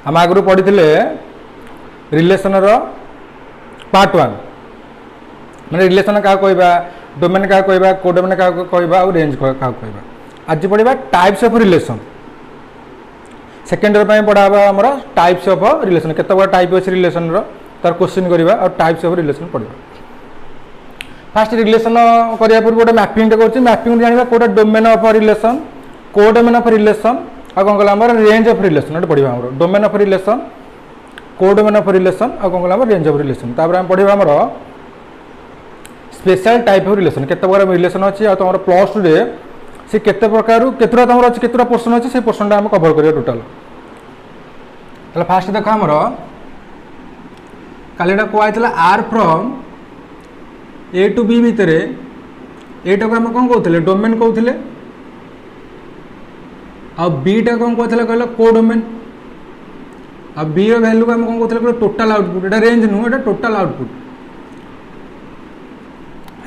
आम आगु पढ़ी रिलेशन पार्ट 1 माने रिलेशन क्या कहवा डोमेन क्या कहवा कोडोमेन क्या कहवा और रेंज क्या कहवा। आज पढ़ा types of relation second year पढ़ा आमर टाइप्स ऑफ रिलेशन केत टाइप अच्छे रिलेशन तार क्वेश्चन करवा और टाइप्स ऑफ रिलेशन पढ़ा। फास्ट रिलेशन करने पूर्व गोटे मैपिंग कर मैपिंग जाना कोटा domain of relation codomain of relation आ कौन कहला आमर रेंज ऑफ रिलेशन पढ़ा आमर domain of relation codomain of relation आ कौन कहला आमर रेंज ऑफ रिलेशन तापर आम पढ़ा आमर स्पेशल टाइप ऑफ रिलेशन केते प्रकार रिलेशन अच्छी तुम प्लस टू रे सी केते प्रकार केतुरा तुम अच्छी केतुरा पोर्सन अच्छी से पोर्सन आम कभर करिया टोटल। फास्ट देख आमर कालीटा कहला R from A to B भितर एटा को आम कौन कहते डोमेन कहते आ बीटा कौन कहते कहल कोडोमेन आ बी वैल्यू को आम कौन कहते टोटल आउटपुट एटा रेंज नुह एटा टोटल आउटपुट।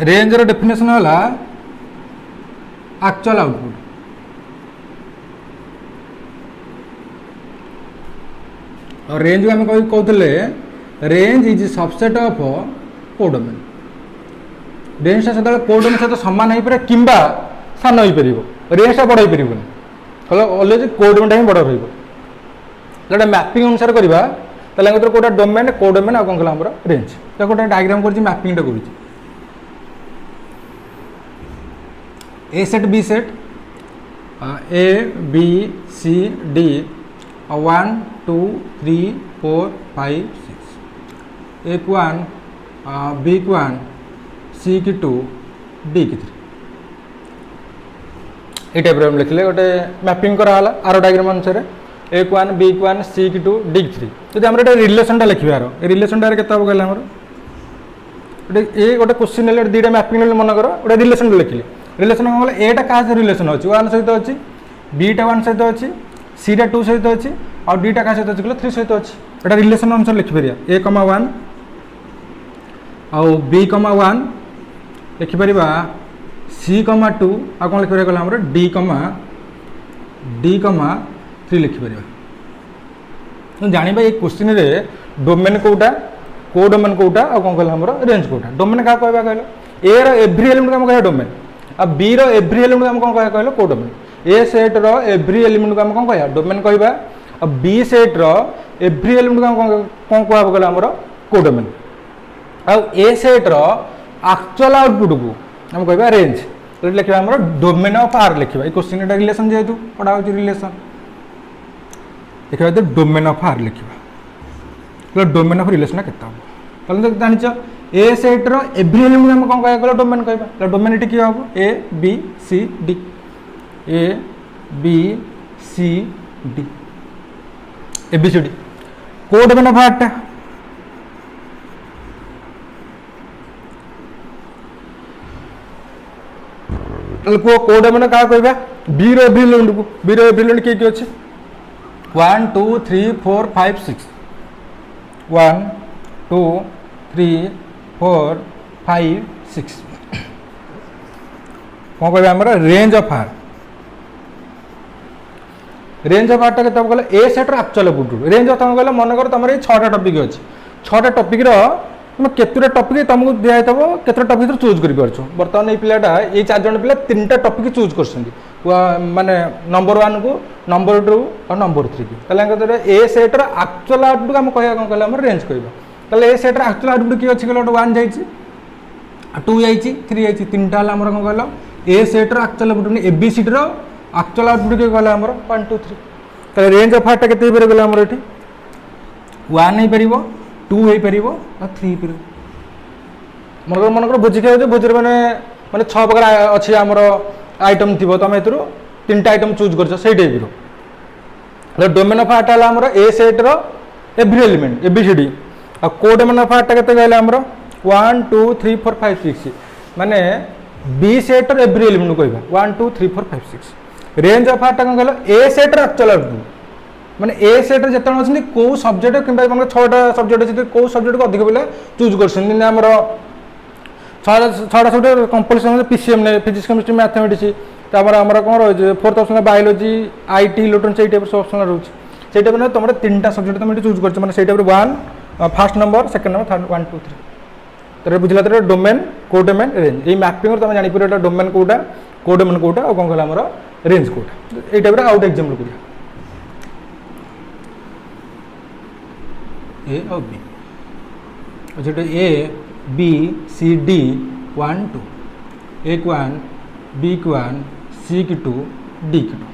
रेंज रो डेफिनेशन है एक्चुअल आउटपुट और रेंज को आम कहते range is subset of codomain. रेंजटा से कोडोमेन सहित सामान हो पारे कि सान हो पार रेंजटा बड़ हो पारे कह अलवेज कोडोमेनटा ही बड़ रोटा मैपिंग अनुसार करवा कौटा डोमेन कोडोमेन आ कौन कहला आमर रेंज गोटे डायग्राम कर मैपिंगटा कर A set B set A B C D 1 2 3 4 5 6 A को 1 बी को 1 सी की 2 डी की 3 ये टाइप लिखले गोटे मैपिंग कराला आर डायग्राम अनुसार ए को 1 बी को 1 सी की 2 डी की 3 जब आम रिलेशनटा लिखार रिलेशनटा के ये गोटे क्वेश्चन है दुटा मैपिंग मनकर गोटे रिलेशन लिखिले रिलेशन कौन कहला एटा क्या रिलेशन अच्छी 1 सहित अच्छी बीटा 1 सहित अच्छी सीटा 2 सहित अच्छी और डीटा क्या सहित अच्छी 3 सहित अच्छी एटा रिलेशन अनुसार लिखिपर ए कमा 1 आउ बी कमा 1 लिखिपर सी कमा 2 आ कौन लिखिपर कहला हमर डी कमा 3 लिखिपर जानिबा ये क्वेश्चन रे डोमेन कोटा कोडोमेन कोटा आ कौन कहला हमर रेंज कोटा डोमेन क्या कहबा कहलो ए रो एवरी एलिमेंट को हम कहया डोमेन आ बी रो एवरी एलिमेंट को हम कौन कहया कहलो कोडोमेन ए सेट रो एवरी एलिमेंट को हम कौन कहया डोमेन कहबा आ बी सेट रो एवरी एलिमेंट को हम कौन कहबा कहला हमर कोडोमेन आ ए सेट रो एक्चुअल आउटपुट को हम कहबा रेंज तो लिखबा हमर डोमेन ऑफ आर लिखबा ए क्वेश्चन एटा रिलेशन जेतु पढ़ा होची रिलेशन लिखबा तो डोमेन ऑफ आर लिखबा डोमेन ऑफ रिलेशन केता हो तो जानिछ ए सेट रो एवरी एलिमेंट हम कौन कहया डोमेन कहबा डोमेन एटी किया हो A B C D A B C D A B C D codomain of R टा को कोडोमेन क्या कहबा बी रो एवरी एलिमेंट को बी रो एवरी एलिमेंट के अछि 1 2 3 4 5 6 1 2 3 4 5 6 कौन कहबा हमर range of R range of R टा केते कहला ए सेट रो एक्चुअल आउटपुट रेंज ऑफ कहला मन कर तमरे 6टा टॉपिक अछि 6टा टॉपिक रो तुम केतुरा टॉपिक तुमको दिया थबो केतरा टॉपिक चूज कर परछो वर्तमान ए पिलाटा ए 4 जण पिला 3टा टॉपिक चूज करसंदी माने नंबर 1 को नंबर 2 और नंबर 3 की तले अंगतर ए सेट रो एक्चुअल आउटपुट हम कहया कोन कहला हमर रेंज कहबा तले ए सेट रो एक्चुअल आउटपुट की अछि कहला 1 जाईची 2 जाईची 3 जाईची 3टा हला हमर कोन कहला ए सेट रो actual output A B C D रो एक्चुअल आउटपुट की कहला हमर 1 2 3 तले रेंज ऑफ आर टा केते हिपर गेला हमर एठी 1 हे परिबो 2 हे परिबो और 3 परिबो मनकर भोजी खाइ भोजी माने माने 6 प्रकार अछि हमर आइटम थिबो तमे एतरो 3टा आइटम चूज करछ सेही टाइप रो डोमेन ऑफ आर टा हमर ए सेट रो every element A B C D आ कोडोमेन ऑफ आर टा केते कहला हमर 1 2 3 4 5 6 माने बी सेट रो एवरी एलिमेंट कहबा 1 2 3 4 5 6 रेंज ऑफ आर टा कोन कहला ए सेट रो एक्चुअल आउटपुट माने ए सेट रे जतन अछि को सब्जेक्ट किबा मन 6टा सब्जेक्ट अछि को सब्जेक्ट को अधिक बेले चूज करछन नि हमर 6टा सब्जेक्ट कंपलसन पीसीएम ने फिजिक्स केमिस्ट्री मैथमेटिक्स तापर हमर कोन रह 4th option biology IT electronics ए टाइप ऑप्शन रहउछ से टाइप तुम 3टा सब्जेक्ट तुम चूज कर मैंने से type 1 first number second number third 1 2 3 तर बुझला तर डोमेन कोडोमेन रेंज ये मैपिंग तुम जानी पर डोमेन कोटा कोडोमेन कोटा और कौन कहला हमर रेंज कोटा ये टाइप आउट एग्जांपल करिया ए और बी अच्छा ए बी सी डी 1 2 एक 1 बी की 1 सी की 2 डी की 2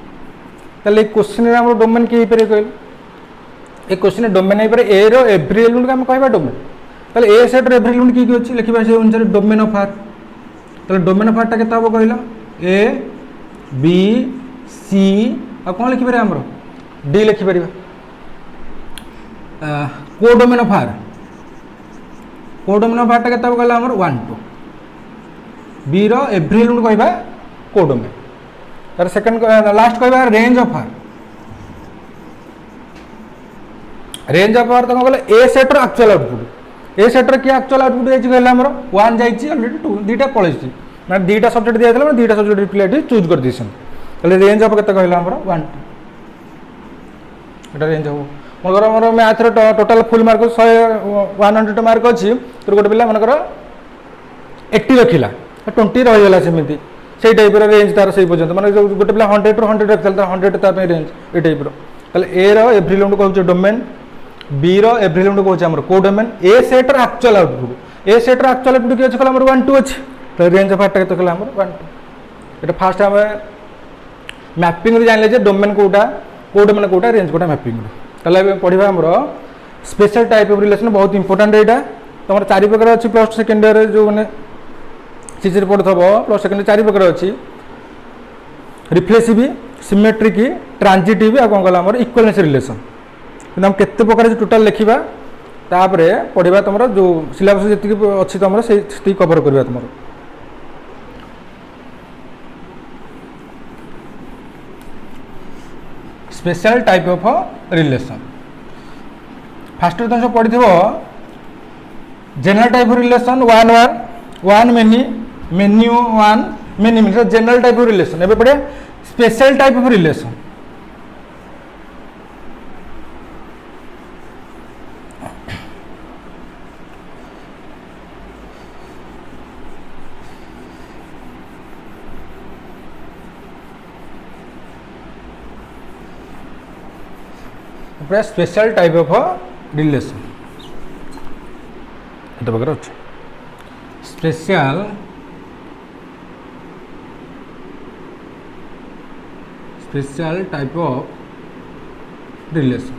ताले क्वेश्चन रे हमर डोमेन के हिपरे कहल ए क्वेश्चन डोमेन हिपरे ए रो एवरी एलिमेंट हम कहबा डोमेन ताले ए सेट रे एवरी एलिमेंट की अछि लिखिबा से अनुसार डोमेन ऑफ आर ताले डोमेन ऑफ आर ता केता हो कहला ए बी सी आ कोन लिखि परबा हमर डी लिखि परबा कोडोमेन ऑफ आर ता केता हो कहला हमर 1 2 बी रो एवरी एलिमेंट कहबा कोडोमेन तार सेकंड लास्ट कहबा रेंज ऑफ आर तो कहला ए सेट रो एक्चुअल आउटपुट ए सेट रो की एक्चुअल आउटपुट है कहला हमर 1 जाईची ऑलरेडी 2 दीटा पळैची माने दीटा सब्जेक्ट दिया माने दीटा सब्जेक्ट रिप्लाई चूज कर दिसन कहले रेंज ऑफ केते कहला हमर 1 2 एटा रेंज हो मगर हमर मैथ रो टोटल फुल मार्क 100 मार्क अछि तो गोटे पिला मनकर 80 रखिला 20 रहि गेला सेमिति से टाइप रो रेंज तार सही पर्यंत माने गोटे पिला 100 टू 100 रखल 100 तार पे रेंज ए टाइप रो कहले ए रो एवरी एलिमेंट कहू डोमेन बी रो एवरी एलिमेंट कहू हमर कोडोमेन ए सेट रो एक्चुअल आउटपुट ए सेट रो एक्चुअल आउटपुट के कहला हमर 1 2 अछि तो रेंज ऑफ आर कहला हमर 1 2 एटा फास्ट हम मैपिंग रे जानले जे डोमेन कोटा कोडोमेन कोटा रेंज कोटा मैपिंग तले पढ़िबा हमर स्पेशल टाइप ऑफ रिलेशन बहुत इंपोर्टेंट एटा तमर चारि प्रकार अछि प्लस सेकंड ईयर जो माने सीसी रिपोर्ट थबो प्लस सेकंड चारि प्रकार अछि रिफ्लेक्सिव सिमेट्रिक ट्रांजिटिव आ कोन कहला हमर इक्विवेलेंस रिलेशन हम केते प्रकार टोटल लिखिबा तापरे पढ़िबा तमर जो सिलेबस जति अछि तमर से कवर करबा तमर special type of relation first तुम सब पढ़ी general type of relation 1 1 1 many many 1 many many general type of relation एबे पढ़े special type of relation special type of relation एटा बगर अछि special type of relation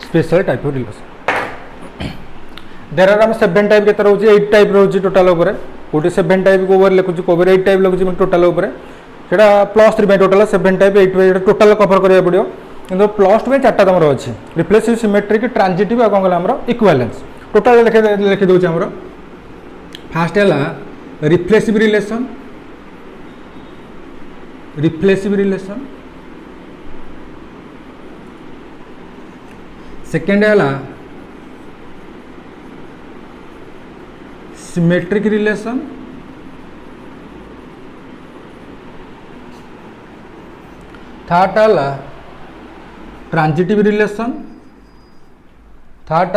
special type of relation there are 7 type के रोचे 8 type रोचे total ऊपर कोटी 7 टाइप को ओवर लिखुची कोवर 8 टाइप लिखुची टोटल ऊपर सेटा +3 by total 7 type 8 by total cover करिया पड़ियो किंतु +2 बाय 4टा तमरो अछि रिफ्लेक्सिव सिमेट्रिक ट्रांजिटिव आ कोन गला हमरो इक्विवेलेंस टोटल लिखि दोछ हमरो फर्स्ट हला रिफ्लेक्सिव रिलेशन सेकंड हला सिमेट्रिक रिलेशन थर्ड हला ट्रांजिटिव रिलेशन थर्ड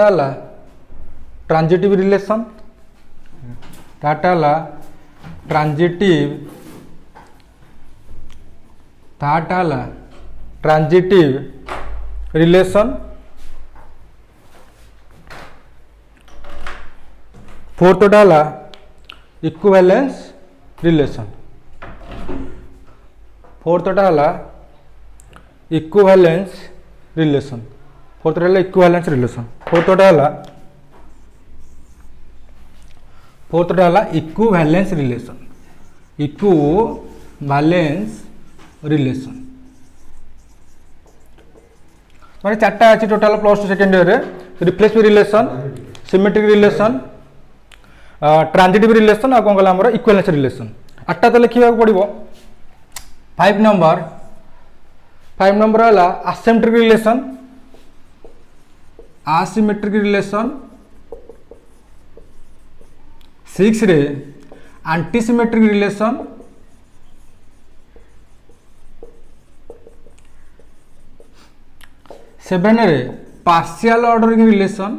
हला ट्रांजिटिव रिलेशन फोर्थ डाला इक्विवेलेंस रिलेशन फोर्थ डाला इक्विवेलेंस रिलेशन फोर्थ डाला इक्विवेलेंस रिलेशन फोर्थ डाला इक्विवेलेंस रिलेशन माने चारटा अछि टोटल +2 सेकंड ईयर रे reflexive relation symmetric relation transitive relation आ कोन गला हमर इक्विवेलेंस रिलेशन 8टा तो लिखिबा पड़िबो 5 नंबर हला असिमेट्रिक रिलेशन सिक्स रे एंटीसिमेट्रिक रिलेशन, सेवेन रे पार्शियल ऑर्डरिंग रिलेशन,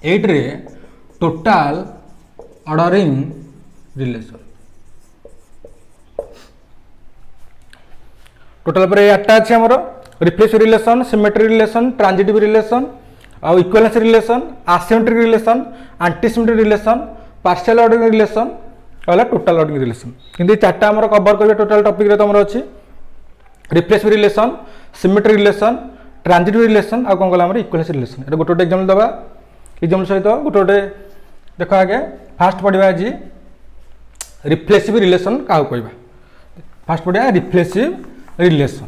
एट रे टोटाल ऑर्डरिंग रिलेशन। टोटाल पर आठटा अच्छे आमर reflexive relation, symmetric relation, transitive relation, आउ equivalence relation, asymmetric relation, antisymmetric relation, partial ordering relation और टोटाल ऑर्डरिंग रिलेशन। किंतु चार्टा आमर कवर करेंगे टोटाल टॉपिक रे तुम अच्छी reflexive relation, symmetric relation, transitive relation आ कौन कहला आमर इक्विवेलेंस रिलेशन। ये गोटे गोटे एग्जांपल दबा, एग्जांपल सहित गोटे गोटे देख आगे फास्ट पढ़ा आज रिफ्लेक्सिव रिलेशन क्या कहवा। फास्ट पढ़ा reflexive relation.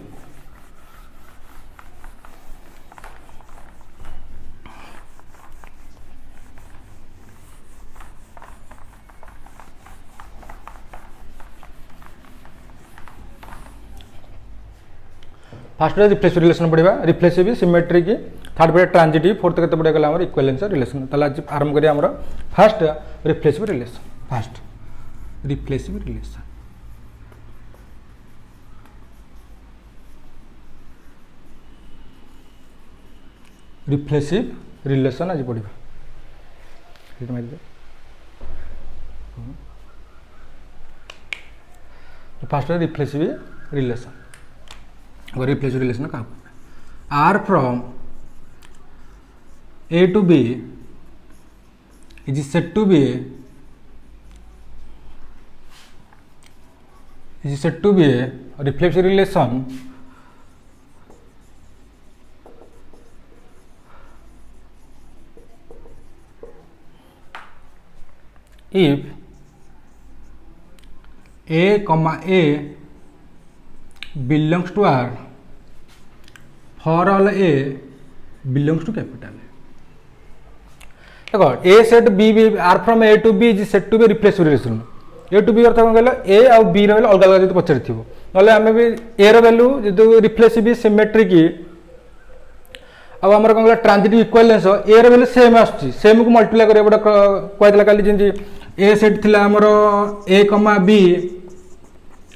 First reflexive relation पढ़ा, रिफ्लेक्सिव, सिमेट्रिक, थर्ड पढ़ा ट्रांजिटिव, फोर्थ के पढ़ा गला इक्विवेलेंस रिलेशन। ताले आज आरंभ करिया हमर first reflexive relation. First reflexive relation, reflexive relation आज पढ़ा। First reflexive relation. Reflexive relation क्या R from A to B is said to B a reflexive relation if a comma a belongs to R for all a belongs to capital A। देखो a set b R from a to b is said to be reflexive relation. a to b अर्थ कौन कहला a आउ b रो अलग अलग जो पचारि थिबो नले हमें भी a रो वैल्यू जो रिफ्लेक्सिव सिमेट्रिक अब आमर कौन कहला ट्रांजिटिव इक्विवेलेंस a रो वैल्यू सेम आछी सेम को मल्टीप्लाई करे बडा कहला काली जेंति a सेट थिला आमर a कमा b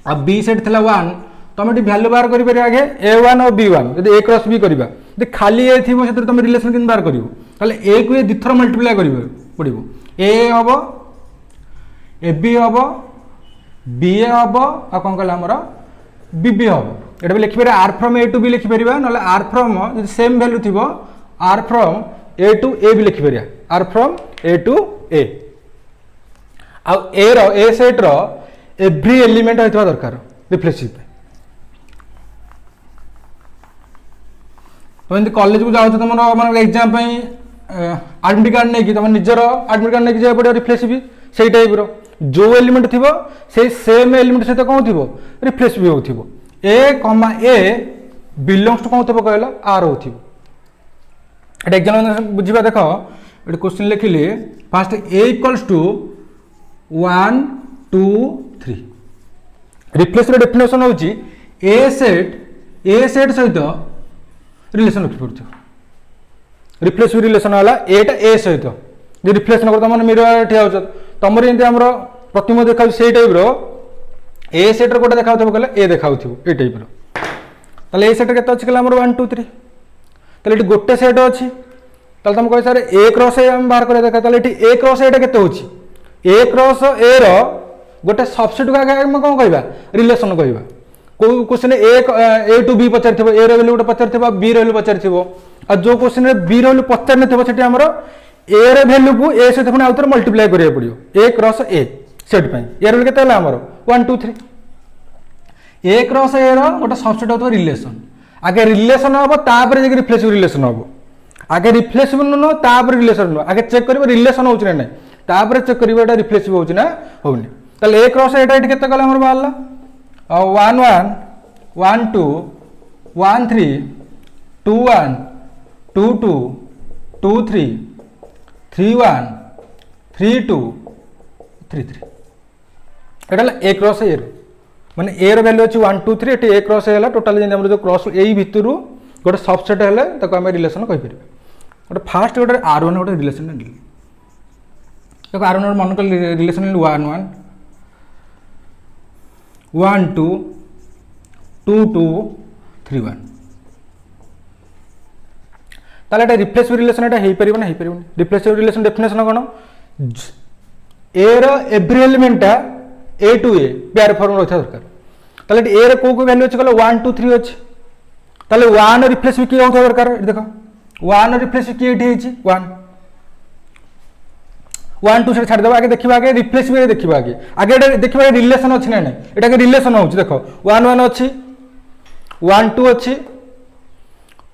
आ b सेट थिला 1 तुम ये भैल्यू बाहर कर आगे a1 और b1 जब a क्रॉस b करवा जो खाली ए थी से तुम रिलेशन केमती बाहर कर ए को ये थर मल्टीप्लाई कर पड़ो a हम ए बी हम बी ए हम आ कौन कहला आमर बी बी हम ये लिखिपर R from A to B लिखिपर ना आर फ्रम जो सेम भैल्यू थी R from A to A भी लिखिपर R from A to A A set रो एव्री एलिमेंट होता दरकार रिफ्लेक्सिव। तुम कॉलेज को जाओ तुम मान एग्जाम आडमिट कार्ड नहीं तुम निजर आडमिट कार्ड नहीं जाए पड़ो रिफ्लेक्सिव से टाइप रो जो एलिमेंट थी से सेम एलिमेंट सहित कौन थी रिफ्लेक्सिव हो ए कमा ए बिलोंग्स टू कौन थो कहला आर हो एग्जाम बुझा देख ये क्वेश्चन लिखिली first A equals to 1 2 3 reflexive definition होची ए सेट सहित रिलेशन रखी पड़ो रिफ्लेक्सिव रिलेशन वाला एटा ए सहित जो रिफ्लेक्शन कर तुम मिरर ठिया हो तुम आमर प्रतिबिंब देखा से टाइप रो ए सेट गोटे देखा कहले ए देखा ये टाइप रो ए सेट के अच्छी 1 2 3 ताले ये गोटे सेट अच्छी तुम कह सर ए क्रॉस ए बाहर कर देखा ए क्रॉस एटा के ए क्रॉस ए रो गोटे सबसेट को आगे कौन कह रिलेशन कह क्वेश्चन ए टू बी पचार ए रो वैल्यू गोटे पचार बी रो वैल्यू पचार आ जो क्वेश्चन बी रो वैल्यू पचार नहीं आमर ए रो वैल्यू को ए सहित पुणी आउथरे मल्टीप्लाई करा पड़ो ए क्रॉस ए सेट ए रो के आमर 1 2 3 ए क्रॉस ए रो गोटे सबसेट होता रिलेशन आगे रिलेशन हम तापर रिफ्लेक्सिव रिलेशन हम आगे रिफ्लेक्सिव नुह तापर रिलेशन नुह आगे चेक कर रिलेशन हो ना तापर चेक कर रिफ्लेक्सिव हो ना होनी ताले ए क्रॉस एटा ये केते कला हमर बाहरला 1 1 1 2 1 3 2 1 2 2 2 3 3 1 3 2 3 3 एटा ए क्रॉस ए माने ए रो वैल्यू अछि 1 2 3 एटी ए क्रॉस ए हला टोटल जे हमर जो क्रॉस ए भितरु गोटे सबसेट हेले ताको आम रिलेसन कहीपर गोटे फास्ट गोटे R1 गोटे रिलेसन देखो R1 मन कर रिलेसन 1 1 1 2 2 2 3 1 ताले एटा रिप्लेसिव रिलेसन एटा हेई परिबो ना हेई परिबो रिप्लेसिव रिलेसन डेफिनेशन कोन ए रो every element A to A pair form रखा दरकार ताले ए रे को वैल्यू अछि कहले 1 2 3 अछि ताले 1 रिप्लेसिव की होता दरकार देखो 1 रिप्लेसिव की एठी हेछि 1 1 2 से छाड़ देबा आगे देखिबा आगे रिप्लेसिव रे देखिबा आगे देखिबा रिलेशन अछि ना नै एटा के रिलेशन होछि देखो 1 1 अछि 1 2 अछि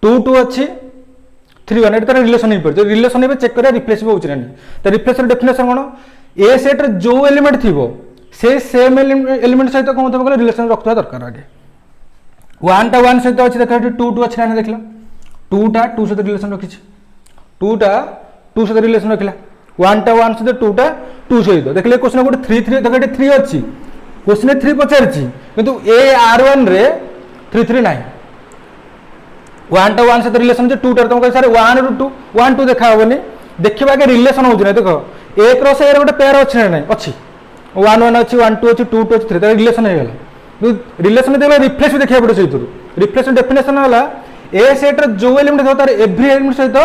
2 2 अछि 3 1 एटा रिलेशन ही पड़छ रिलेशन ही चेक करिया रिप्लेसिव होछि ना नै तो रिप्लेसिव डेफिनेशन कोन ए सेट रे जो एलिमेंट थिबो से सेम एलिमेंट सहित कोन होतबो रिलेशन रखथवा दरकार आगे 1 टा 1 सहित अछि देखा 2 2 अछि ना देखला 2 टा 2 सहित रिलेशन रखिछि 2 टा 2 सहित रिलेशन रखला 1 टा 1 सहित 2 टा 2 सहित देखले क्वेश्चन गोटे 3 3 देखा 3 अछि क्वेश्चन 3 पचारछि किंतु ए R1 रे 3 3 नाही 1 टा 1 सहित रिलेशन जे 2 टा तुम कह सर 1 ରୁ 2 1 2 देखा होबनी देखिबा के रिलेशन होजि ना देखो ए क्रॉस ए रे गोटे पेयर अछि ना नाही अछि 1 1 अछि 1 2 अछि 2 2 अछि 3 ता रिलेशन हे गेला रिलेशन देखला रिफ्लेक्स देखिया पड़े सहित रिफ्लेक्स डेफिनेशन होला ए सेट रे जो एलिमेंट होता है एवरी एलिमेंट सहित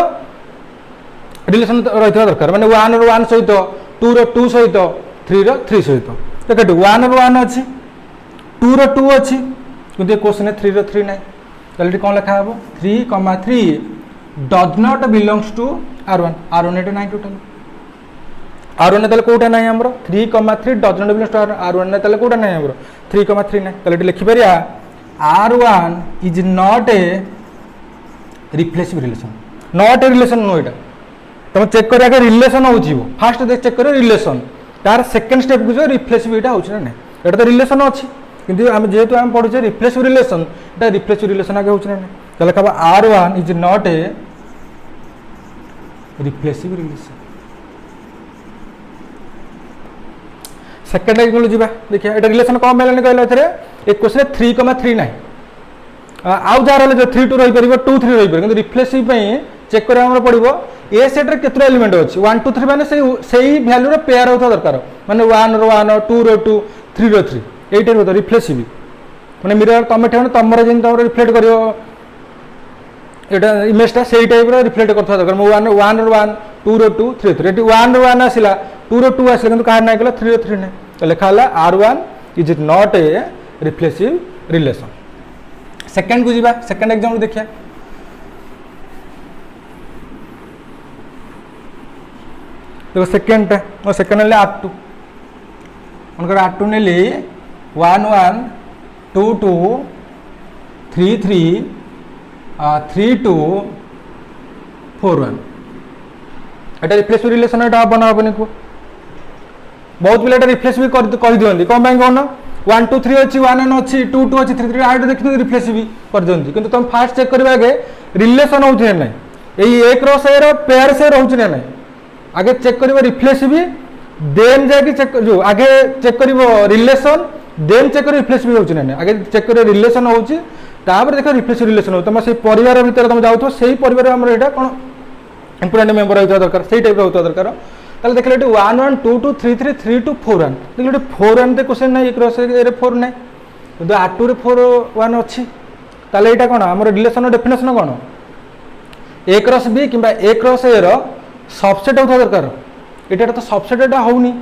रिलेशन रहितवा दरकार माने 1 रो 1 सहित 2 रो 2 सहित 3 रो 3 सहित देखो 1 रो 1 अछि 2 रो 2 अछि किंतु क्वेश्चन 3 रो 3 नै ताले कोन लिखा हबो 3, 3 does not belongs to R1 R1 एटा नै टोटल R1 ताले कोटा नै हमरो 3, 3 does not belongs to R1 नै ताले कोटा नै हमरो 3, 3 नै ताले लिखि परिया R1 is not a reflexive relation not a relation no एटा तुम चेक करिया के रिलेशन होछि फर्स्ट देख चेक करियो रिलेशन तार सेकंड स्टेप को जो रिप्लेसिव एटा होछि ना एटा तो रिलेशन अछि किंतु हम जेहेतु हम पढुछे रिप्लेसिव रिलेशन एटा रिप्लेसिव रिलेशन आगे होछि ना ताले कहबा R1 is not a reflexive relation second example जीवा देखिया एटा रिलेशन कम मेलन कहले एथरे एक क्वेश्चन 3, 3 नाही आउ जार जो 3 2 रही परिबो 2 3 रही परिबो किंतु रिफ्लेसिव पई चेक करे हमर पड़िबो ए सेट रे केतरा एलिमेंट अछि 1 2 3 माने सेही वैल्यू रे पेयर होता दरकार माने 1 रो 1 2 रो 2 3 रो 3 एटा होता रिफ्लेसिव माने मिरर तमे ठेन तमरे जिन तमरे रिफ्लेक्ट करियो एटा इमेज ता सेही टाइप रे रिफ्लेक्ट करथा दरकार 1 रो 1 2 रो 2 3 3 एटी 1 रो 1 आसिला 2 रो 2 आसिला किंतु कार नै गला 3 रो 3 नै तो लिखा हला R1 is not a reflexive relation second को जीवा सेकंड एग्जांपल देखिया देखो सेकंड और सेकंड ले R2 उनकर R2 ने ले 1 1 2 2 3 3 3 2 4 1 एटा रिप्लेसिव रिलेशन एटा बना बने को बहुत पिला रिप्लेसिव कर दियंती कोन बाय कोन 1 2 3 अछि 1 1 अछि 2 2 अछि 3 3 आइड देखि रिप्लेसिव कर दियंती किंतु तुम फास्ट चेक करबा आगे रिलेशन होउछ नै एई ए क्रॉस ए रो पेयर से रहउछ नै आगे चेक करिवो रिफ्लेसिव देन जाके चेक जो आगे चेक करिवो रिलेशन देन चेक करिवो रिफ्लेसिव होउछ नै आगे चेक करिवो रिलेशन होउछ तापर देखो रिफ्लेसिव रिलेशन हो तुम से परिवार भीतर तुम जाउथो सेही परिवार हमर एटा कोन इंपोर्टेंट मेंबर होता दरकार सेही टाइप होता दरकार ताले देखले 1 1 2 2 3 3 3 2 4 1 देखले 4 1 ते क्वेश्चन नै एक क्रॉस ए रे 4 नै किंतु R2 रे 4 1 अछि ताले एटा कोन हमर रिलेशन डेफिनेशन कोन ए क्रॉस बी किबा ए क्रॉस ए रो सबसेट होता दरकार एटा तो सबसेट एटा होउनी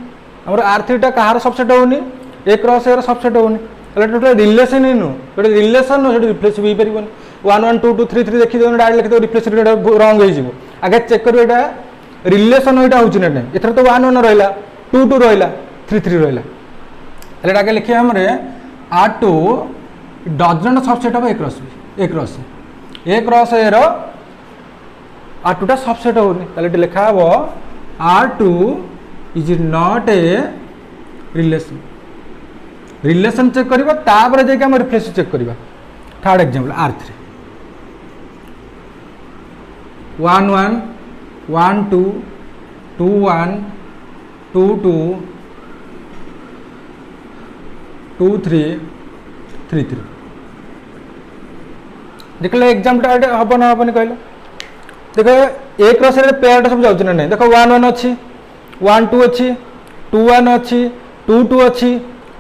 हमर R3 टा कहार सबसेट होउनी ए क्रॉस ए रो सबसेट होउनी ताले टोटल रिलेशन नु एटा रिलेशन नो रिप्लेसिव ही परिबन 1 1 2 2 3 3 देखि दो डायरेक्ट लिखि दो रिप्लेसिव एटा रॉन्ग होई जिवो आगे चेक करू एटा रिलेशन एटा होउछ नै एथर तो 1 1 रहला 2 2 रहला 3 3 रहला एटा आगे लिखि हमरे R2 does not subset of A cross A रो R2 टा सबसेट होनी ताले लिखा हबो R2 is not a relation check करबा तापर जे के हम रिफ्लेक्स चेक करबा थर्ड एग्जांपल R3 1 1 1 2 2 1 2 2 2 3 3 3 देखिए एग्जाम हम ना हेनी कहल देख एक रस पेयरटा सब जाऊँ ना नहीं देख 1 1 अच्छी 1 2 अच्छी 2 1 अच्छी 2 2 अच्छी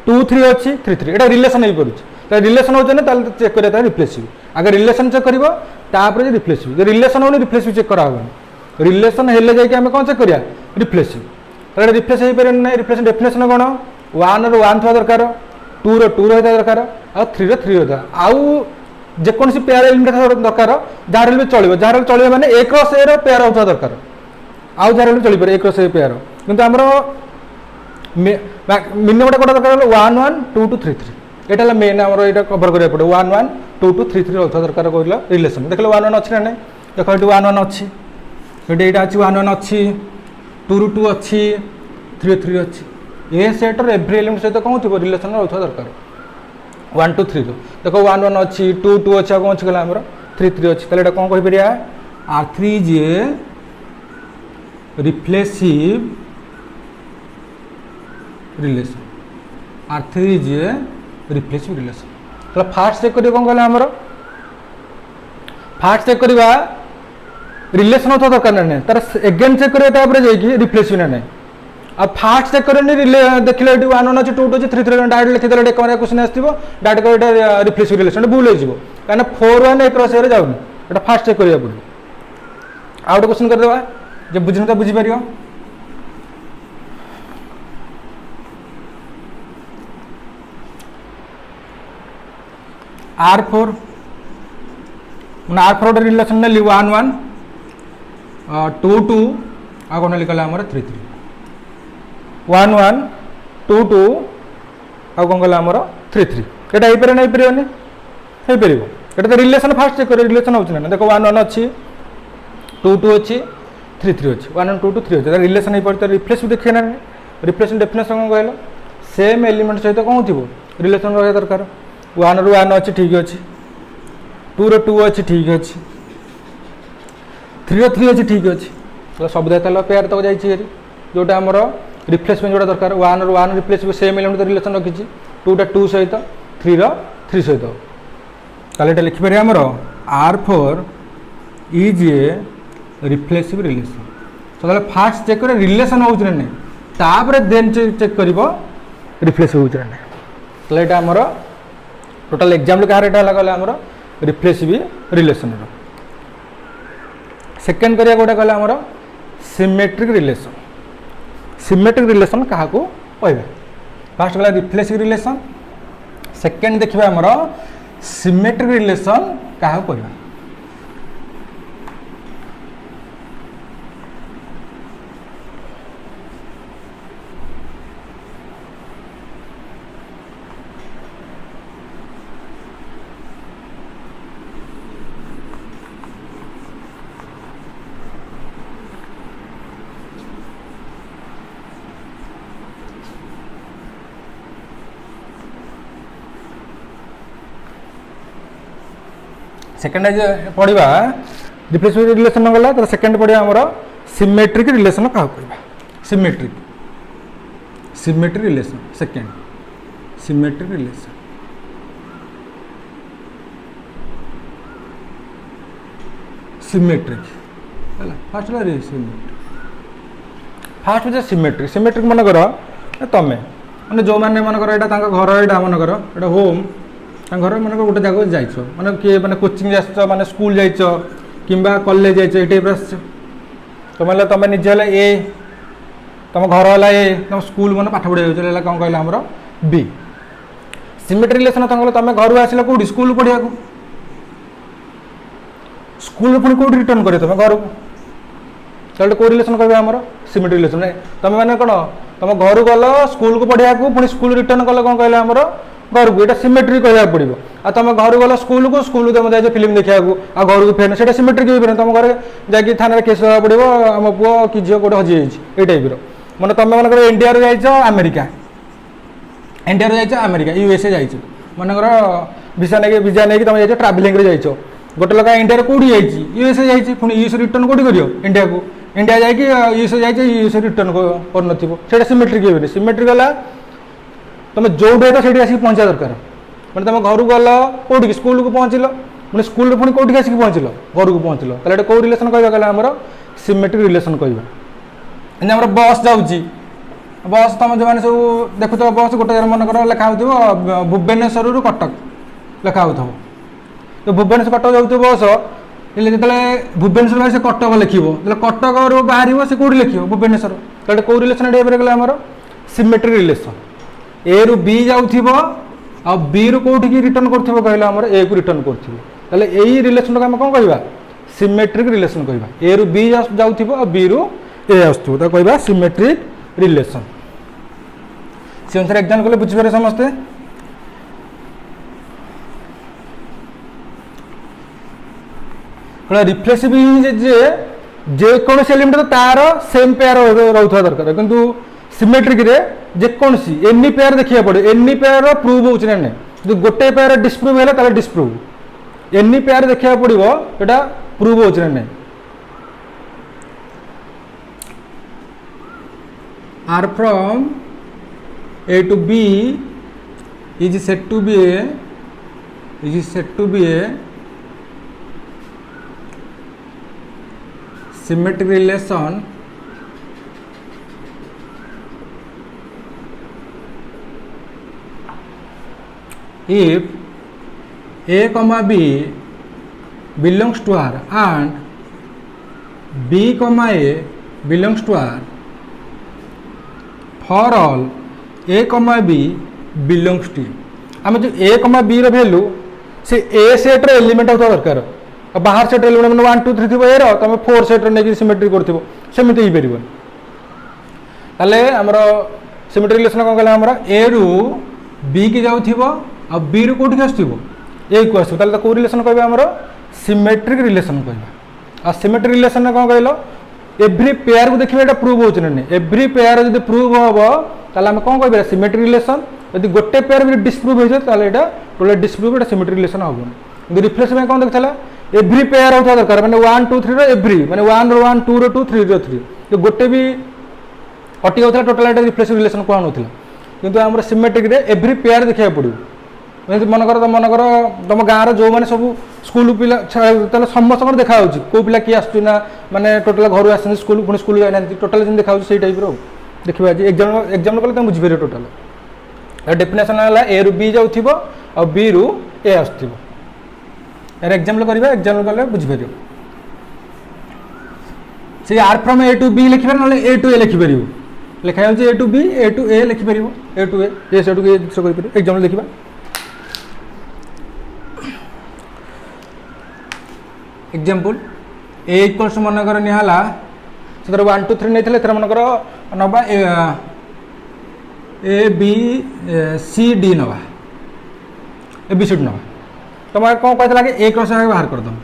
2 3 अच्छी 3 3 ये रिलेसन हो पड़े रिलेसन हो चेक करा रिप्लेसिव आगे रिलेसन चेक कर रिप्लेसिव जो रिलेसन हो रिप्लेसिव चेक कराने रिलेसन हेल्ले जाकि कौन चेक करा रिप्लेसिव रिप्लेस हो पारे ना रिप्लेस डेफिनेसन कौन 1 रो 1 था दरकार 2 रो 2 रहा दरकार आ 3 रो 3 रहा आउ जेकोसी पेयर एलिमेंट दरकार जहाँ भी चलो जहाँ चलो मैंने एक रस ए पेयर होता दरकार आउ जहाँ भी चल पारे एक रस ए पेयर किंतु आमर मिनिमम कौन दरकार 1 1 2 2 3 3 यहाँ मेन आमर यहाँ कवर करा पड़े 1 1 2 2 3 3 होता दरकार कहला रिलेसन देख 1 1 अच्छी ना नहीं देख ये 1 1 अच्छी ये अच्छी 1 1 अच्छी 2 रू 2 अच्छी 3 3 अच्छी ए सेटर एव्री एलिमेंट सहित कौन थी रिलेसन होता दरकार 1 2 3 देख 1 1 अच्छी 2 2 अच्छी कौन अच्छी गला 3 3 अच्छी ताले कौन कह पार R3 is a reflexive relation R3 is a reflexive relation तो फास्ट चेक करिए कौन कहला हमर फास्ट चेक करवा रिलेसन होता दरकार ना नहीं तार एगेन चेक करिए तापर जाई रिफ्लेसिव ना नहीं अब फास्ट चेक करें देखिले 1 1 अच्छी 2 2 अच्छी 3 3 डायरेक्ट लिखिदेले एक क्वेश्चन आसो डायरेक्ट रिफ्लेसिव रिलेसन भूल हो कहीं 4 1 एक रस जाऊनी ये फास्ट चेक करा पड़े आउ गोटे क्वेश्चन करदे जो बुझे तो बुझीपर R4 मैं R4 गोटे रिलेसन नेली 1 1 2 2 आ कौन लिखला 3 3 1 1 2 2 आ कौन कहला 3 3 ये हो पारे ना हो पार ये तो रिलेसन फास्ट चेक कर रिलेसन हो देख 1 1 अच्छी 2 2 अच्छी 3 3 अच्छी 1 1 2 2 3 अच्छी रिलेसन हो पारे रिफ्लेस भी देखिए ना रिफ्लेसन डेफिनेसन कौन कहल सेम एलिमेंट सहित कौन थी रिलेसन रहा दरकार 1 रू 1 अच्छी ठीक अच्छी 2 रो 2 अच्छी ठीक अच्छी 3 रो 3 अच्छी ठीक अच्छी तो सब देखा पेयर तक जाइए जोटा आमर रिप्लेसमेंट जोड़ा दरकार 1 रू 1 रिप्लेस सेम एलिमेंट रिलेसन रखी 2 टा 2 सहित 3 रो 3 सहित ताले लिखिपर आमर R4 इज ए रिफ्लेसिव रिलेसन तो फास्ट चेक कर रिलेसन हो नहीं तापर देन चेक कर रिफ्लेसिव हो तो यहाँ आमर टोटाल एग्जाम्पल कहार यहाँ गला आमर रिफ्लेसिव रिलेसन सेकेंड करिया गोटे कहला आमर सिमेट्रिक रिलेसन सिमेट्रिक रिलेसन क्या कहबा फास्ट गला रिफ्लेसिव रिलेसन सेकेंड देखिए आमर सिमेट्रिक रिलेसन क्या कहबा सेकेंड पढ़ा रिफ्लेसिव रिलेसन गला तो सेकेंड पढ़ा आमर सिमेट्रिक रिलेसन क्या कहबा symmetric symmetric relation second symmetric relation symmetric है फास्ट फास्ट हूँ सिमेट्रिक सिमेट्रिक मन कर तमें मैंने जो मैंने मनकर यहाँ घर यहाँ मनकर यहाँ होम घर मन गोटे जगह जाइछ मैंने किए मैंने कोचिंग जा मैंने स्कूल जाइछ कि कॉलेज जाइछ ये टाइप तो मतलब तुम निजे ए तुम घर है ए तुम स्कूल मैंने पाठ पढ़ा जाए कौन कहला आमर बी सिमेट्रिक रिलेसन तुम घर आसिल कौटी स्कूल पढ़ा स्कूल पुणी कौट रिटर्न कर तुम घर को कौ रिलेसन कह आमर सिमेट्रिक रिलेसन तुम मैंने कौन तुम घर गल स्कूल को पढ़ा पुणी स्कूल रिटर्न कल कौन कहला आमर घर को ये सिमेट्रिक कहना पड़ो आ तुम घर गल स्कूल को तुम जाए फिल्म देखा आ घर को फेर से सिमेट्रिक हो पारे तुम घर जाकि थाना केस देवा पड़ो आम पुओ कि झील कौटे हजि जाइए टाइप मैंने तुम मन इंडिया जाइछ अमेरिका इंडिया जाइछ अमेरिका यूएसए जाइछ मनकर भिसा नहीं तुम जाइछ ट्रावेलिंग जाइछ गोटे लोक इंडिया कौटी जाइए यूएसए जाइए पुणी यूएसए रिटर्न कौटी कर इंडिया को इंडिया जाकि यूएसए जाइए यूएसए रिटर्न कर सिमेट्रिक हो सिमेट्रिक गला तुम जो तो से आसिक पहुँचा दरकार मैंने तुम घर गल कौटी स्कूल को पहुँचल पुणी स्कूल पुणी कौटी आसिक पहुँचल घर को पहुँचल ताले कौ रिलेसन कहवा कहले आमर सिमेट्रिक रिलेसन कहवा एमती आमर बस जाऊँगी बस तुम जो मैंने सब देखुथ बस गोटे मनकर लिखा हो भुवनेश्वर कटक लिखा हो तो भुवनेश्वर कटक जाऊ बस जो भुवनेश्वर से कटक लिखो कटक बाहर से कौटी लिखो भुवनेश्वर तो कौ रिलेसन गला आमर सिमेट्रिक रिलेसन ए रु बी जाऊँ आ बी रु कौटी रिटर्न कर कहला ए को रिटर्न कर यही रिलेसन को आम कौन कह सिमेट्रिक रिलेसन कह ए रु बी जाऊँ आ बी रु ए आसो कह सिमेट्रिक रिलेसन से अनुसार एग्जाम कले बुझीपारे समस्ते रिफ्लेक्सिव जेकोसी एलिमेंट तो तार सेम पेयर रोथा दरकार किंतु सिमेट्रिक रे जेकोसी एनी पेयर देखिए पड़े एनी पेयर प्रूव हो जो गोटे पेयर डिस्प्रूव है डिस्प्रूव एनी पेयर देखा पड़ो यहाँ प्रूव हो R from A to B is said to be a symmetric relation if A comma B belongs to R and B comma A belongs to R for all A comma B belongs to आम जो ए comma B रैल्यू से ए सेट्र element होता दरकार बाहर set element मैंने 1 2 3 थी ए तुम 4 सेट्रे नहीं सिमेट्रिक करमती हो पार ताले आमर सिमेट्रिक रिलेसन कौन कहला आमर ए रु बी की जाऊँ आ बी रु कौटी आसो ए को आसो कौ रिलेसन कह आमर सिमेट्रिक रिलेसन कह आ सिमेट्रिक रिलेसन कौन कहल एव्री पेयर को देखिए ये प्रूव हो एव्री पेयर जो प्रूव हम ताले आम कौन कह सिमेट्रिक रिलेसन यदि गोटे पेयर भी डिस्प्रूव होता टोटल डिस्प्रूव ये सिमेट्रिक रिलेसन हम रिफ्लेक्स में कौन देखा एव्री पेयर होता दरकार मैंने 1 2 3 एव्री मैंने 1 रो 1 2 रो 2 3 रो 3 जो गोटे भी कटि जाता टोटल रिफ्लेक्स रिलेसन कौन होता किंतु आम सिमेट्रिक एव्री पेयर देखा पड़ो मनकर तुम गाँव जो मैंने सब स्कूल पिला समस्त देखा कौ पिला किए आसना माने टोटल घर आस स्कूल पुणी स्कूल जाना टोटल जब देखा से टाइप देखा एग्जाम कले तुम बुझीपार टोटल डेफिनेसन है ए रु बी जाऊँ आ बी रु ए आस यार एग्जाम करवा एग्जाम कले बुझीपार से R from A to B लिखिपार ना ए टू ए लिखिपार लिखा A to B A to A लिखिपार ए टू ए से एग्जाम देखा एग्जाम्पल ए इक्वल्स मनकर निहाला से 1 2 3 नहीं मनकर नवा ए बी सी डी नवा ए बी सी डी नवा तुम कौन कहता कि ए क्रॉस बाहर करदम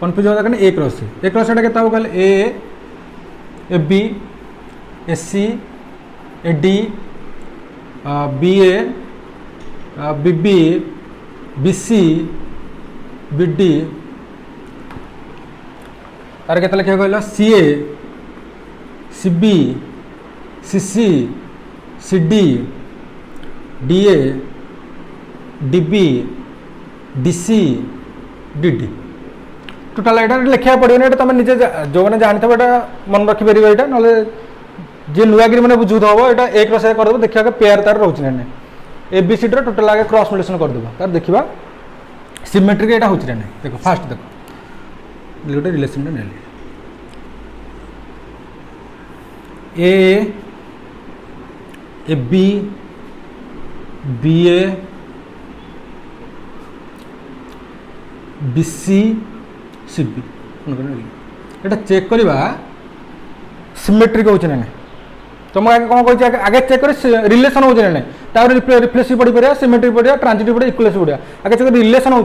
कन्फ्यूज होता ए क्रॉस ए क्रॉस के कहले A B A C A D B A B B B C B D तार के लिखा कहला C A C B C C C D D A D B D C D D total यहाँ लिखा पड़े तुम निजे जो मैंने जानी था मन रखिपार यहाँ ना जी नुआगिरी मैंने बुझुथ हम यहाँ एक रस करदेव देखा पेयर तार रोचे ना A B C D total आगे क्रॉस मल्टिप्लिकेशन करदेव तार देखा सिमेट्रिक यहाँ होना देख फास्ट देख गोटे रिलेसन ने A B B A B C C B ये चेक करवा सिमेट्रिक हो तुम आगे कौन कह आगे चेक कर रिलेसन हो रिफ्लेक्सिव पढ़ी पार सिमेट्रिक पढ़िया ट्रांजिटिव पढ़िया इक्वलेसिव पढ़िया आगे चेक रिलेसन हो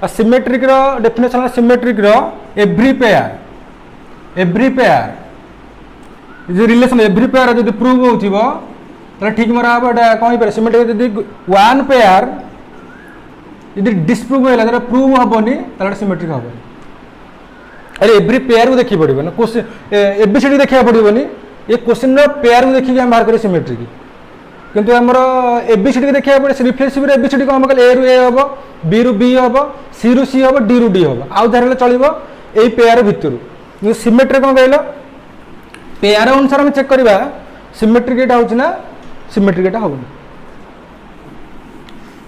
आ symmetric definition symmetric every pair जो रिलेसन एव्री पेयर जो प्रूव हो ठीक मरा कौन पारे सिमेट्रिक जब 1 पेयर यदि डिस्प्रूव है प्रूव हेनी सिमेट्रिक हेनी अरे एव्री पेयर को देखी पड़ो ना क्वेश्चन एबीसीडी देखा पड़ोनी ये क्वेश्चन पेयर को देखिए बाहर करें सिमेट्रिक किंतु आमर एबीसीडी देखा पड़े रिफ्लेक्सिव एबीसीडी कौन हम ए रु ए हम बी रु बी हम सी रु सी हम डी रु डी हम आउ धारे चलो यही पेयर भितर सिमेट्री कौन कहल पेयर अनुसार हम चेक करवा सिमेट्रिक एटा होची ना सिमेट्रिक एटा होबनी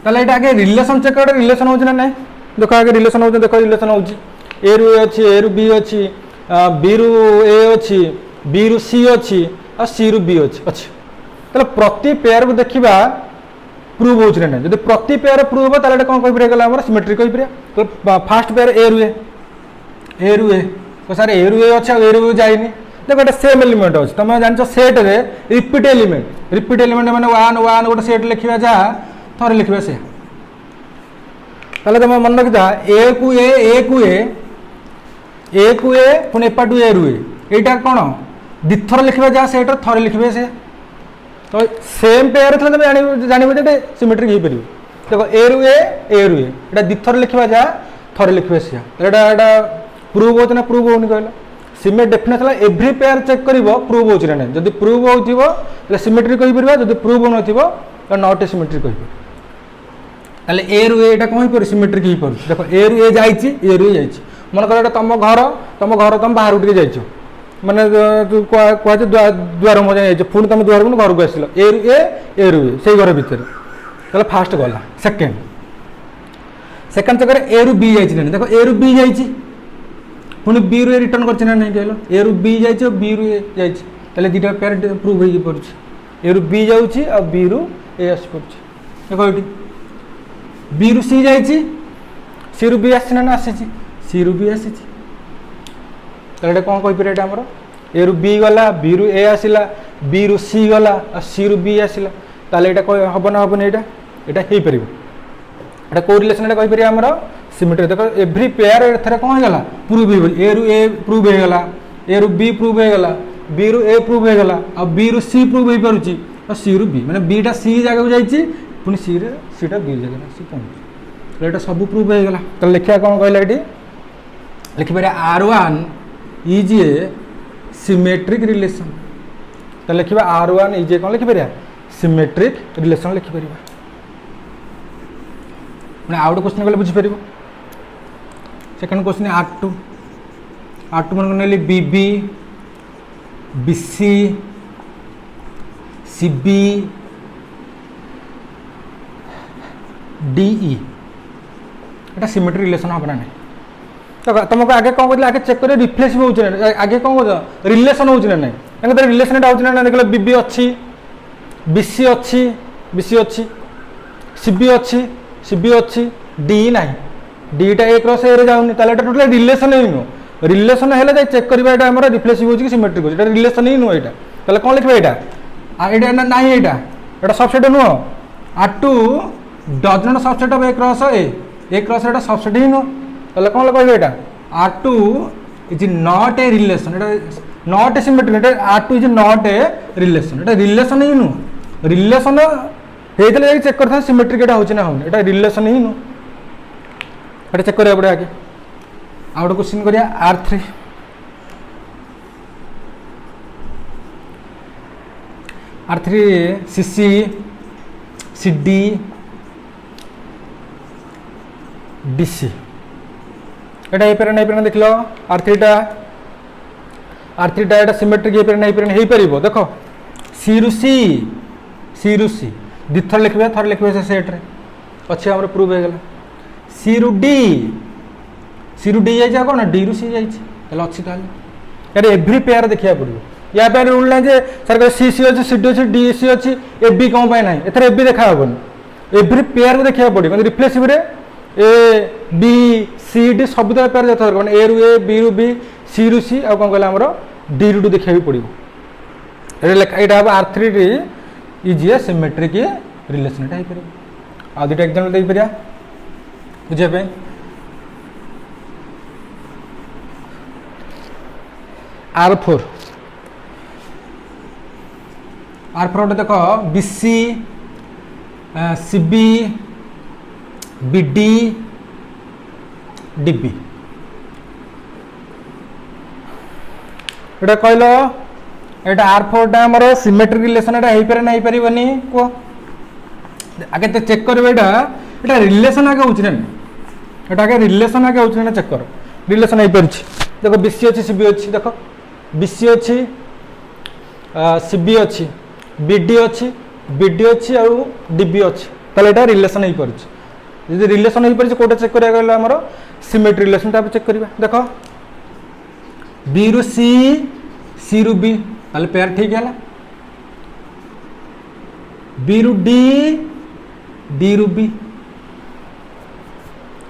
ताले एटा आगे रिलेशन चेक कर रिलेशन होची ना नहीं देखो आगे रिलेशन होची देखो रिलेशन होची ए रु ए अछि ए रु बी अछि बी रु ए अछि बी रु सी अछि आ सी रु बी अछि ताले प्रति पेयर को देखिबा प्रूव होची ना नहीं जदि प्रति पेयर प्रूव हो ताले कोन कहि परगला हमर सिमेट्रिक कहि पर तो फर्स्ट पेयर ए रु ए तो सर ए रु ए अछि ए रु जाइनी देखो गोटे सेम एलिमेंट अच्छे तुम जान सेट रे रिपीट एलिमेंट माने वन वन गोटे सेट लिखा जहाँ थोड़े लिखा से तुम मन रखा ए को ए पुणी एपाटू ए रु एटा कौन दिथर लिखा जहाँ सेट थोड़े लिखे से तो सेम पेयर थे तुम जानवे सिमेट्रिक हो पार देखो ए रु ए दिथर लिखा जहाँ थोड़े लिखे से प्रूव हो ना प्रूव होनी कहल सिमेट डेफिनेशन एव्री पेयर चेक कर प्रूव हो ना जब प्रूव हो सिमेट्रिक कहीपर जब प्रूव हो तो नॉट ए सिमेट्रिक कहीपर ए रु एटा कौन हो सिमेट्रिक हो पार देख ए रु ए ए रु ए मन कर तुम घर तुम बाहर टे जाइछ माने कह द्वार मजा जाइए पुणी तुम द्वार को घर को आसल ए रु ए से घर भितर फास्ट गला सेकेंड चक्कर ए रु बी जाइए देख ए रु बी जाइए पुणी बी रु ए रिटर्न कर कहल ए रु बी जाइए बी रु ए जाइए दुटा पेयर प्रूव हो पारे ए रु बी जाऊँगी आ बी रु ए आस देख ये बी रु सी जाइए सी रु बी आसी ना आसी सी रु बी आसी कौन कहीपर आमर ए रु बी गला बी रु ए आसला बी रु सी गला सी रु बी आसला यहाँ हम ना हेनी यहाँ हो पार एटा कौ रिलेसन कहीपर आमर सिमेट्रिक देखो एव्री पेयर एथरे कौन होगा प्रूव हो ए रु ए प्रूव होगा ए रु बी प्रूव होगा बी रु ए प्रूव होगा आ बी रु सी प्रूव हो पारुची और सी रु बी माने बीटा सी जगह जाइए पुणी सी रे सीटा बी जगह सी पहुँची तो सब प्रूव होगा तो लिखा कौन कहला ये लिखिपारे R1 is a symmetric relation तो लिखा R1 इज ए कौन लिखिपारे सिमेट्रिक रिलेशन लिखिपार मैंने आउ गोटे क्वेश्चन कले बुझीपर सेकेंड क्वेश्चन R2 मन नेली बीबी बीसी सीबी डीई एटा सिमेट्रिक रिलेशन हम ना तो तुमको आगे कौन कहते आगे चेक कर रिफ्लेक्सिव हो आगे कौन कह रिलेशन हो ना नहीं रिलेशन एटा हो ना देख बीबी अच्छी बीसी अच्छी बीसी अच्छी सीबी अच्छी सीबी अच्छी डी ना डीटा ए क्रॉस ए रे जाऊनी ताले एटा टोटल रिलेशन ही नुह रिलेशन हेले जाय चेक करबा एटा हमर रिफ्लेक्सिव हो कि सिमेट्रिक हो एटा रिलेशन ही नुह एटा ताले कोन लिखबा एटा एटा नाही एटा सबसेट नुह R2 does not subset of A cross एटा सबसेट ही नुह ताले कोन लिखबा एटा R2 is not a relation एटा नॉट ए सिमेट्रिक एटा R2 is not a relation एटा रिलेशन ही नुह रिलेशन हेतले जाय चेक करथा सिमेट्रिक एटा होची ना होनी एटा रिलेशन ही नुह एटा चेक करिया पड़े आगे आ गोटे क्वेश्चन करिया R3 CC CD DC एटा हे पेरे नै पेरे देखलो R3 टा एटा सिमेट्रिक हे पेरे नै पेरे हे परिबो देखो C रु C दिथर लिखबे थर लिखबे से सेट रे अछि हमर प्रूव हे गेला सी रु डी जाइए कौन डी रु सी जाइए अच्छी यार एव्री पेयर देखा पड़ो या रूल ना जे सर सी सी अच्छी सी डी अच्छी डी सी अच्छी ए बी कौन पाई ना एथर ए बी देखा हेनी एव्री पेयर को देखा पड़ो मतलब रिफ्लेक्सिव रे ए बी सी डी सब पेयर देखा दरकार ए रु ए बी रु बी सी रु सी आ कौन कहला हमर डी रु डी देखा पड़ो यहाँ हम R3 is a symmetric relation हो पार आ दुटा एग्जाम्पल दे पारिया बुझे R4 देख BC CB BD DB एटा कहलो एटा R4 टा हमर सिमेट्रिक रिलेशन एटा हे पारे ना हे परिबनी को आगे तो चेक कर एटा रिलेशन आगे होची ना एटा आगे रिलेशन आगे होची ना चेक कर रिलेशन हो पार देखो बीसी अच्छी सीबी अच्छी देख बीसी अच्छी सीबी अच्छी बीडी अच्छी बीडी अच्छी और डीबी अच्छी ताले एटा रिलेशन हो पार जब रिलेशन हो पार कोटा चेक करा गला हमर सिमेट्री रिलेशन टा चेक करबा देखो बी रु सी सी रु बी ताले पेयर ठीक है बी रु डी डी रु बी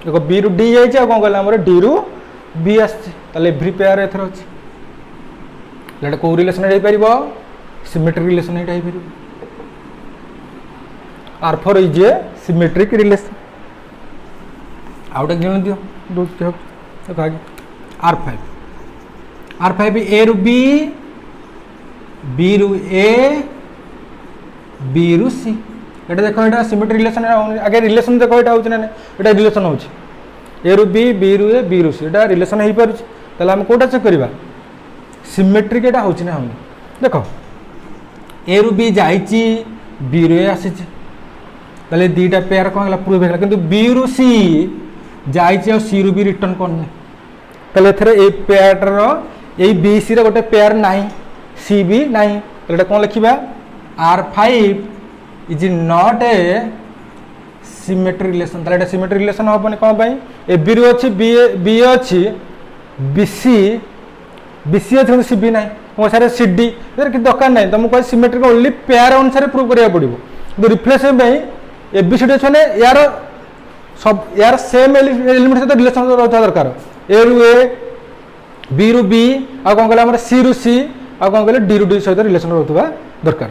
देखो बी रु डी जाइए कौन कहला हमर डी रु बी आसले एव्री पेयर एथर अच्छी एटा कौ रिलेशन हो पार सिमेट्रिक रिलेशन हो पार R4 is a symmetric relation आउटा गिण दियो देखो आगे R5 ए रु बी रु ए बी रु सी एटा देखो एटा सिमेट्रिक रिलेशन आगे रिलेशन देखो एटा होची ना एटा रिलेशन होची ए रु बी रु ए बी रु सी एटा रिलेशन हो पार ताले हम कोटा चेक करबा सिमेट्रिक एटा होची ना हम देखो ए रु बी जाईची बी रु ए आसीची ताले दीटा पेयर कोन हला प्रूव हेला किंतु बी रु सी जाईची और सी रु बी रिटर्न करने ताले एथरे a pair row A B सी रे गोटे पेयर नाही सी बी नाही ताले एटा कोन लिखिबा R5 is not a symmetric relation ताले एटा सिमेट्रिक रिलेशन होबनी कोन पई ए बी रु अछि बी अछि बीसी बीसी अछि सी बी नाही ओ सारे सीडी एतर कि दरकार नाही तुम कोइ सिमेट्रिक ओनली पेयर अनुसार प्रूव करिया पड़िबो तो रिप्लेसमेंट पई ए बी सी डी छने यार सब यार सेम एलिमेंट से रिलेशन रहता दरकार ए रु ए बी रु बी आ कोन कहला हमर सी रु सी आ कोन कहले डी रु डी सहित रिलेशन रहतबा दरकार